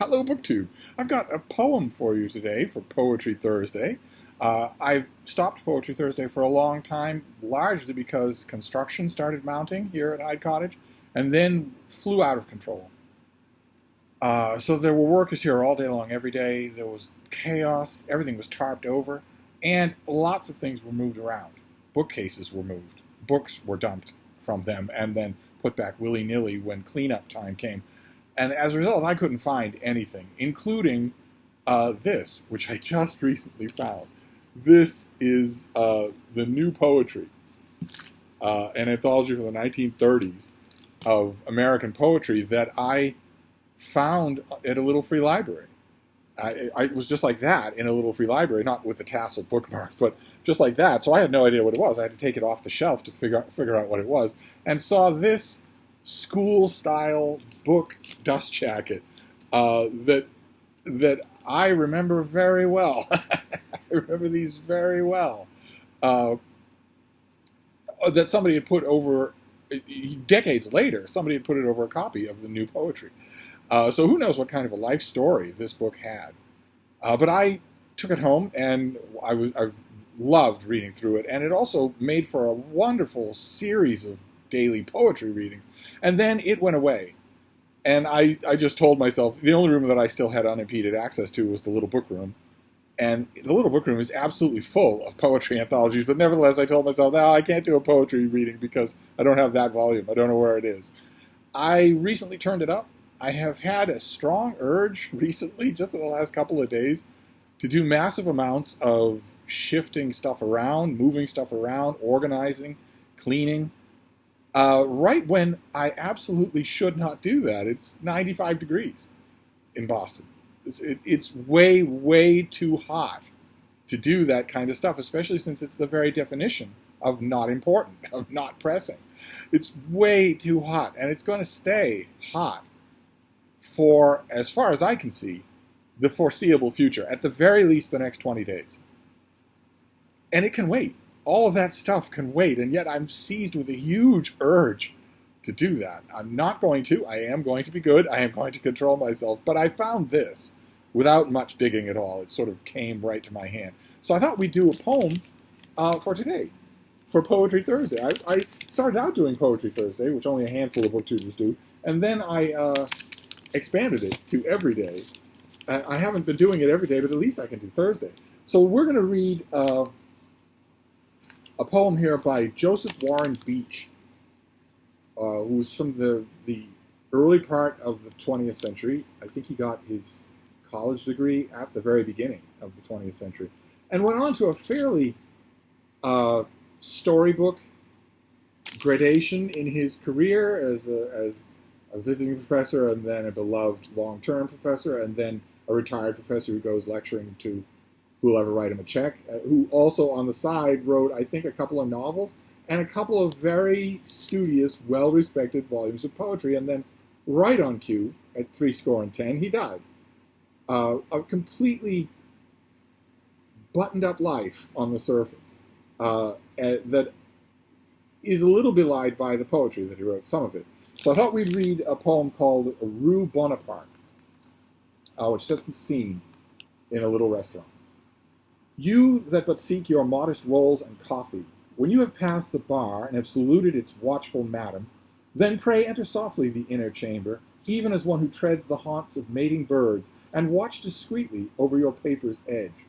Hello, BookTube. I've got a poem for you today for Poetry Thursday. I've stopped Poetry Thursday for a long time, largely because construction started mounting here at Hyde Cottage and then flew out of control. So there were workers here all day long, every day. There was chaos. Everything was tarped over. And lots of things were moved around. Bookcases were moved. Books were dumped from them and then put back willy-nilly when cleanup time came. And as a result, I couldn't find anything, including this, which I just recently found. This is the new poetry, an anthology from the 1930s of American poetry that I found at a little free library. It was just like that in a little free library, not with the tassel bookmark, but just like that. So I had no idea what it was. I had to take it off the shelf to figure out what it was, and saw this school-style book dust jacket that I remember very well. I remember these very well. That somebody had put over, decades later, somebody had put it over a copy of the new poetry. So who knows what kind of a life story this book had. But I took it home, and I loved reading through it. And it also made for a wonderful series of daily poetry readings. And then it went away. And I just told myself, the only room that I still had unimpeded access to was the little book room. And the little book room is absolutely full of poetry anthologies. But nevertheless, I told myself, no, I can't do a poetry reading because I don't have that volume. I don't know where it is. I recently turned it up. I have had a strong urge recently, just in the last couple of days, to do massive amounts of shifting stuff around, moving stuff around, organizing, cleaning. Right when I absolutely should not do that. It's 95 degrees in Boston. It's way, way too hot to do that kind of stuff, especially since it's the very definition of not important, of not pressing. It's way too hot, and it's going to stay hot for, as far as I can see, the foreseeable future, at the very least the next 20 days. And it can wait. All of that stuff can wait, and yet I'm seized with a huge urge to do that. I'm not going to. I am going to be good. I am going to control myself. But I found this without much digging at all. It sort of came right to my hand. So I thought we'd do a poem for today, for Poetry Thursday. I started out doing Poetry Thursday, which only a handful of booktubers do, and then I expanded it to every day. I haven't been doing it every day, but at least I can do Thursday. So we're going to read a poem here by Joseph Warren Beach, who was from the early part of the 20th century. I think he got his college degree at the very beginning of the 20th century, and went on to a fairly storybook gradation in his career as a visiting professor, and then a beloved long-term professor, and then a retired professor who goes lecturing to who'll ever write him a check, who also on the side wrote, I think, a couple of novels and a couple of very studious, well-respected volumes of poetry. And then right on cue, at 70, he died. A completely buttoned-up life on the surface that is a little belied by the poetry that he wrote, some of it. So I thought we'd read a poem called Rue Bonaparte, which sets the scene in a little restaurant. You that but seek your modest rolls and coffee, when you have passed the bar and have saluted its watchful madam, then pray enter softly the inner chamber, even as one who treads the haunts of mating birds, and watch discreetly over your paper's edge.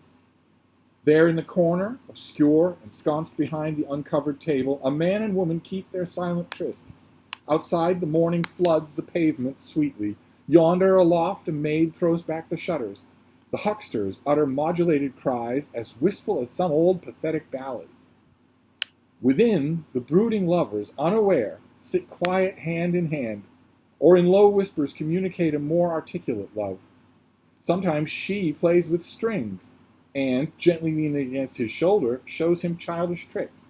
There in the corner, obscure, ensconced behind the uncovered table, a man and woman keep their silent tryst. Outside the morning floods the pavement sweetly. Yonder aloft a maid throws back the shutters. The hucksters utter modulated cries as wistful as some old pathetic ballad. Within, the brooding lovers, unaware, sit quiet hand in hand, or in low whispers communicate a more articulate love. Sometimes she plays with strings, and, gently leaning against his shoulder, shows him childish tricks.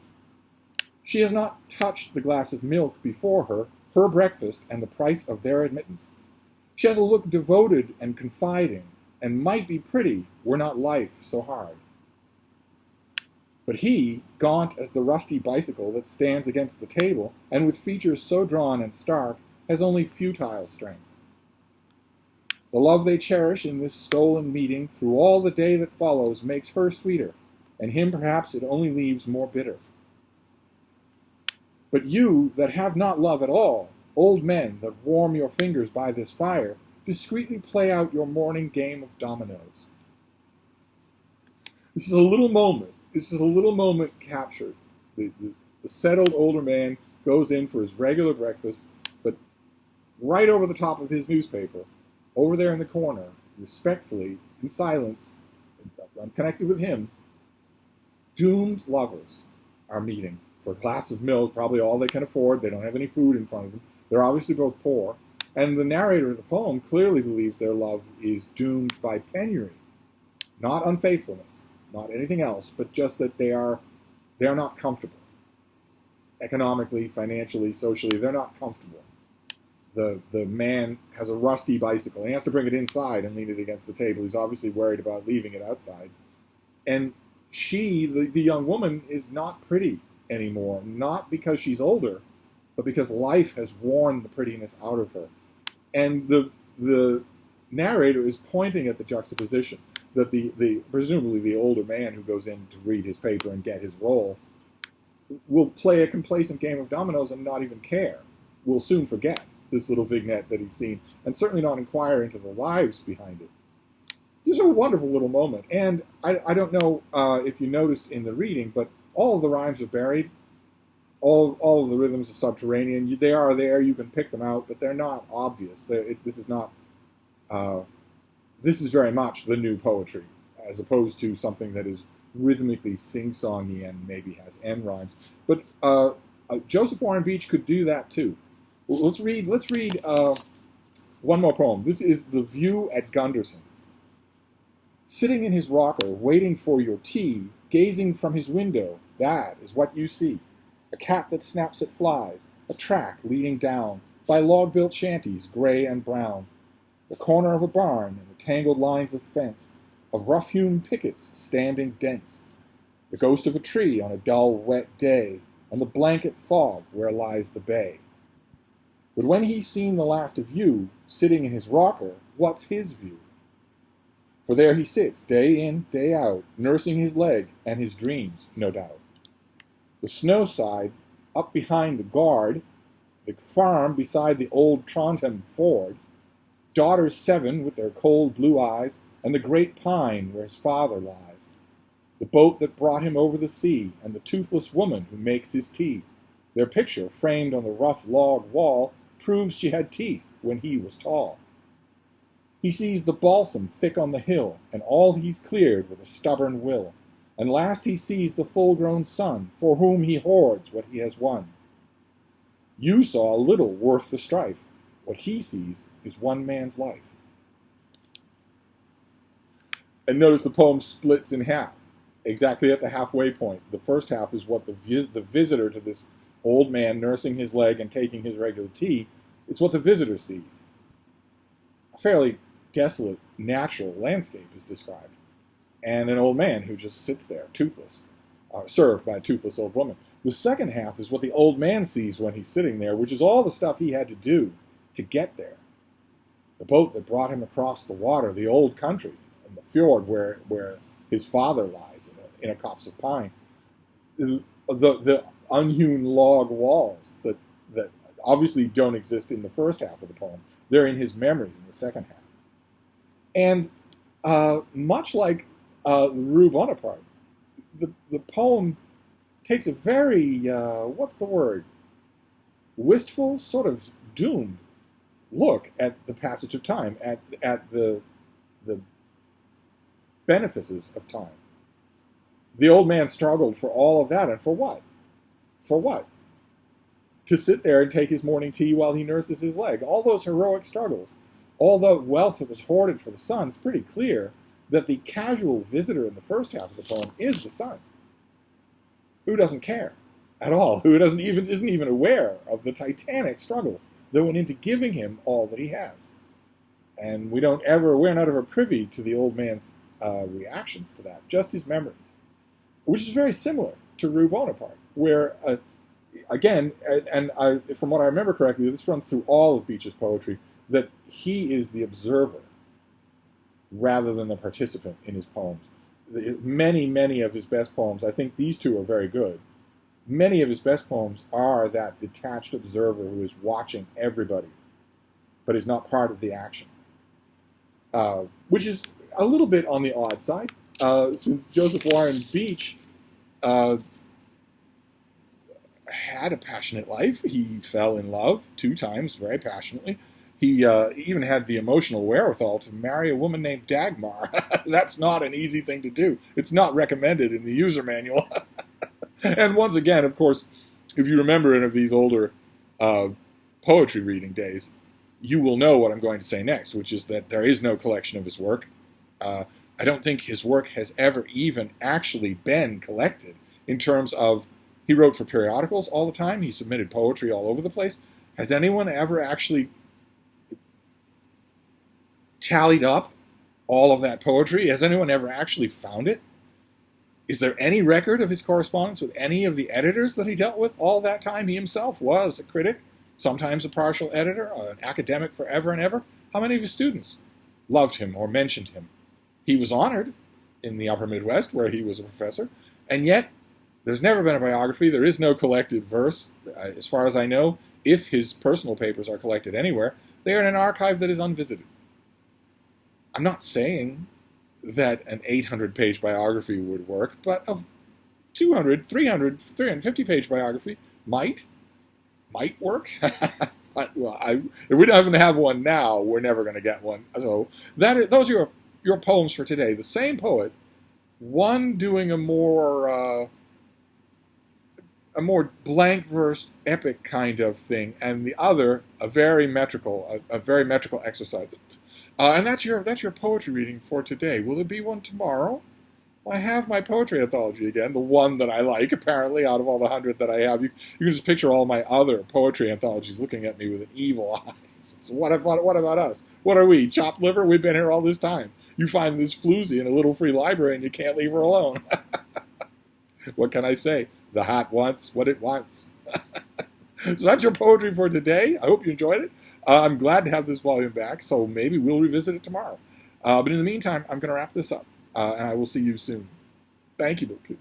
She has not touched the glass of milk before her, her breakfast, and the price of their admittance. She has a look devoted and confiding, and might be pretty were not life so hard. But he, gaunt as the rusty bicycle that stands against the table, and with features so drawn and stark, has only futile strength. The love they cherish in this stolen meeting through all the day that follows makes her sweeter, and him perhaps it only leaves more bitter. But you that have not love at all, old men that warm your fingers by this fire, discreetly play out your morning game of dominoes. This is a little moment. This is a little moment captured. The settled older man goes in for his regular breakfast, but right over the top of his newspaper, over there in the corner, respectfully, in silence, unconnected with him, doomed lovers are meeting for a glass of milk, probably all they can afford. They don't have any food in front of them. They're obviously both poor. And the narrator of the poem clearly believes their love is doomed by penury. Not unfaithfulness, not anything else, but just that they are not comfortable. Economically, financially, socially, they're not comfortable. The man has a rusty bicycle, and he has to bring it inside and lean it against the table. He's obviously worried about leaving it outside. And she, the young woman, is not pretty anymore, not because she's older, but because life has worn the prettiness out of her. And the narrator is pointing at the juxtaposition that presumably the older man who goes in to read his paper and get his roll will play a complacent game of dominoes and not even care. Will soon forget this little vignette that he's seen, and certainly not inquire into the lives behind it. This is a wonderful little moment, and I don't know if you noticed in the reading, but all of the rhymes are buried. All of the rhythms are subterranean. They are there. You can pick them out, but they're not obvious. This is very much the new poetry, as opposed to something that is rhythmically sing-songy and maybe has end rhymes. But Joseph Warren Beach could do that too. Well, let's read one more poem. This is The View at Gunderson's. Sitting in his rocker, waiting for your tea, gazing from his window, that is what you see. A cat that snaps at flies, a track leading down by log-built shanties, gray and brown. The corner of a barn and the tangled lines of fence, of rough-hewn pickets standing dense. The ghost of a tree on a dull, wet day, and the blanket fog where lies the bay. But when he's seen the last of you, sitting in his rocker, what's his view? For there he sits, day in, day out, nursing his leg and his dreams, no doubt. The snow side, up behind the guard, the farm beside the old Trondheim ford, daughters 7 with their cold blue eyes, and the great pine where his father lies. The boat that brought him over the sea, and the toothless woman who makes his tea. Their picture, framed on the rough log wall, proves she had teeth when he was tall. He sees the balsam thick on the hill, and all he's cleared with a stubborn will. And last he sees the full-grown son, for whom he hoards what he has won. You saw a little worth the strife. What he sees is one man's life. And notice the poem splits in half, exactly at the halfway point. The first half is what the visitor to this old man nursing his leg and taking his regular tea, it's what the visitor sees. A fairly desolate, natural landscape is described. And an old man who just sits there, toothless, served by a toothless old woman. The second half is what the old man sees when he's sitting there, which is all the stuff he had to do to get there. The boat that brought him across the water, the old country, and the fjord where his father lies in a copse of pine. The unhewn log walls that obviously don't exist in the first half of the poem. They're in his memories in the second half. And much like Rue Bonaparte, the poem takes a very, wistful, sort of doomed look at the passage of time, at the benefices of time. The old man struggled for all of that, and for what? For what? To sit there and take his morning tea while he nurses his leg. All those heroic struggles, all the wealth that was hoarded for the son, it's pretty clear that the casual visitor in the first half of the poem is the son, who doesn't care at all, who isn't even aware of the titanic struggles that went into giving him all that he has. And we're not ever privy to the old man's reactions to that, just his memories, which is very similar to Rue Bonaparte, where, again, from what I remember correctly, this runs through all of Beach's poetry, that he is the observer rather than the participant in his poems. Many of his best poems, I think these two are very good. Many of his best poems are that detached observer who is watching everybody, but is not part of the action, which is a little bit on the odd side, since Joseph Warren Beach had a passionate life. He fell in love 2 times very passionately. He even had the emotional wherewithal to marry a woman named Dagmar. That's not an easy thing to do. It's not recommended in the user manual. And once again, of course, if you remember any of these older poetry reading days, you will know what I'm going to say next, which is that there is no collection of his work. I don't think his work has ever even actually been collected in terms of he wrote for periodicals all the time. He submitted poetry all over the place. Has anyone ever actually tallied up all of that poetry? Has anyone ever actually found it? Is there any record of his correspondence with any of the editors that he dealt with all that time? He himself was a critic, sometimes a partial editor, an academic forever and ever. How many of his students loved him or mentioned him? He was honored in the upper Midwest where he was a professor, and yet there's never been a biography. There is no collected verse. As far as I know, if his personal papers are collected anywhere, they are in an archive that is unvisited. I'm not saying that an 800-page biography would work, but a 200, 300, 350-page biography might work. Well, if we don't even have one now, we're never going to get one. So those are your poems for today. The same poet, one doing a more blank verse epic kind of thing, and the other a very metrical exercise. And that's your poetry reading for today. Will there be one tomorrow? Well, I have my poetry anthology again, the one that I like, apparently, out of all the 100 that I have. You can just picture all my other poetry anthologies looking at me with an evil eye. So what about us? What are we, chopped liver? We've been here all this time. You find this floozy in a little free library and you can't leave her alone. What can I say? The hat wants what it wants. So that's your poetry for today. I hope you enjoyed it. I'm glad to have this volume back, so maybe we'll revisit it tomorrow. But in the meantime, I'm going to wrap this up, and I will see you soon. Thank you, BookTube.